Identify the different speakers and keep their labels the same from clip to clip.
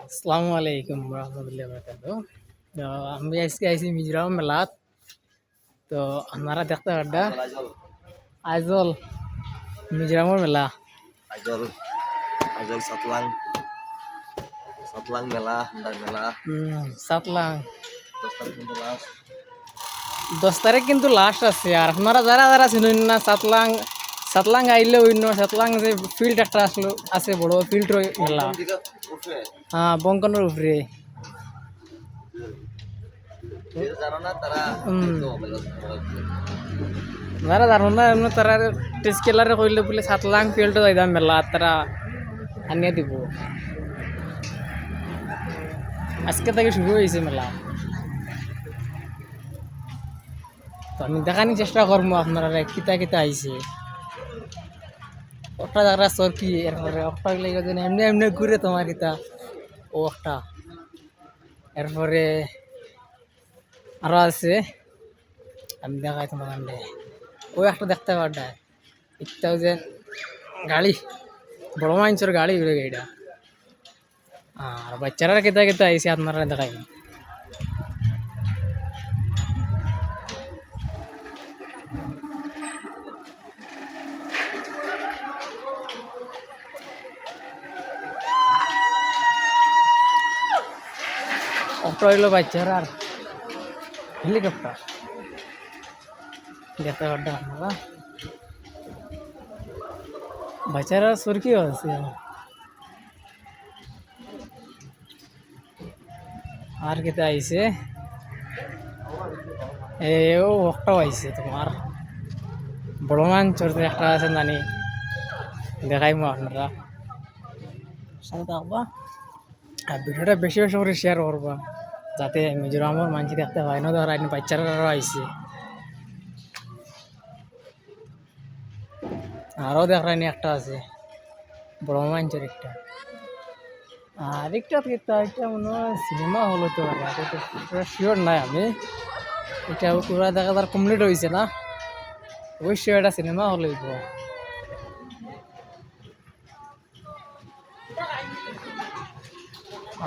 Speaker 1: আসসালামু আলাইকুম রহমতুল্লাহ বরকাতুহ। তো আমি আজকে আইছি মিজোরাম মেলাত। তো আপনারা দেখতে পাড্ডা আইজল মিজোরামের মেলা।
Speaker 2: আইজল আইজল সাতলাং সাতলাং মেলা হান্দার মেলা
Speaker 1: সাতলাং
Speaker 2: 10 তারিখ কিন্তু লাস্ট।
Speaker 1: 10 তারিখ কিন্তু লাস্ট আছে। আর আপনারা যারা যারা চিনুন না সাতলাং, সাতলাং আইলে অন্য সাতলাং যে ফিল্ড একটা আসলো আছে, বড় ফিল্ড মেলা। হ্যাঁ, বঙ্কনের উপরে।
Speaker 2: যারা না তারা
Speaker 1: যারা জানো না এমনি তারা টেস্ট কেলারে কইলে বলে সাতলাং ফিল্ডে যাইতাম মেলা, তারা আনিয়ে দিব। আজকে থেকে শুরু হয়েছে মেলা। তো আমি দেখানি চেষ্টা করবো আপনারা কিতা কিতা আইছে। ওটা জায়গা সরকি, এরপরে ওটা লেগে যেন এমনি এমনি ঘুরে তোমার কিতা ও একটা। এরপরে আরো আছে, আমি দেখাই তোমার ওই একটা দেখতে পারডা ইটাও যে গাড়ি, বড় মানুষের গাড়ি উড়ে গাড়িটা। আর বাচ্চারা কেতা কেতা আইসে আপনারা দেখাই। অটো হইলো বাচ্চারা আর হেলিকপ্টার দেখতে পারডা আপনারা। বাচ্চারা সরকিও আছে। আর কেতা আইছে ও একটাও আইছে তোমার বড় মানুষের একটা আছে জানি, দেখাইমো আপনারা সাথে থাকবা। আর ভিডিওটা বেশি বেশি করে শেয়ার করবা যাতে মিজোরামের মানুষ দেখতে পায় না। ধর আইনি বাচ্চারাও আইছে, আরও দেখায়নি একটা আছে বড় মানুষের একটা। আর একটা মনে হয় সিনেমা হল হতে পারে, পুরো শিওর নাই আমি। এটা পুরো দেখা তার কমপ্লিট হয়েছে না, অবশ্যই এটা সিনেমা হল হইব।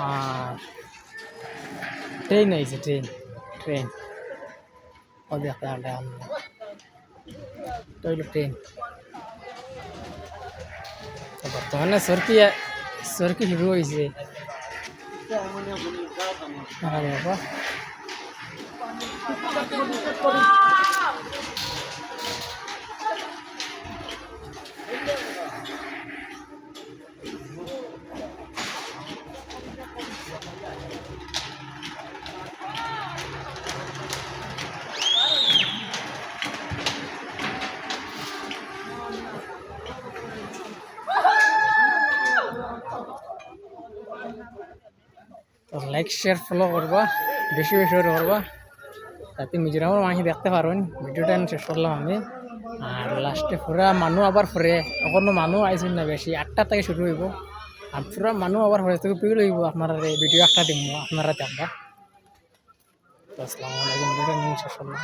Speaker 1: আর ট্রেন আইছে, ট্রেন ট্রেন ও দেখতে হইল ট্রেন। বর্তমানে সরকি সরকি শুরু হয়েছে। তো লাইক শেয়ার ফলো করবা, বেশি বেশি করে করবা যাতে মিজোরামের মানুষ দেখতে পারেন। ভিডিওটা শেষ করলাম আমি। আর লাস্টে পুরা মানুষ আবার ফুরে, এখনো মানুষ আইসেন না বেশি, 8টা থেকে শুরু হইব। আর পুরা মানুষ আবার ফুরে থেকে পিল হইব। আপনারা ভিডিও একটা দিব, আপনারা দেখবা। আসসালামু আলাইকুম, ভিডিওটা শেষ করলাম।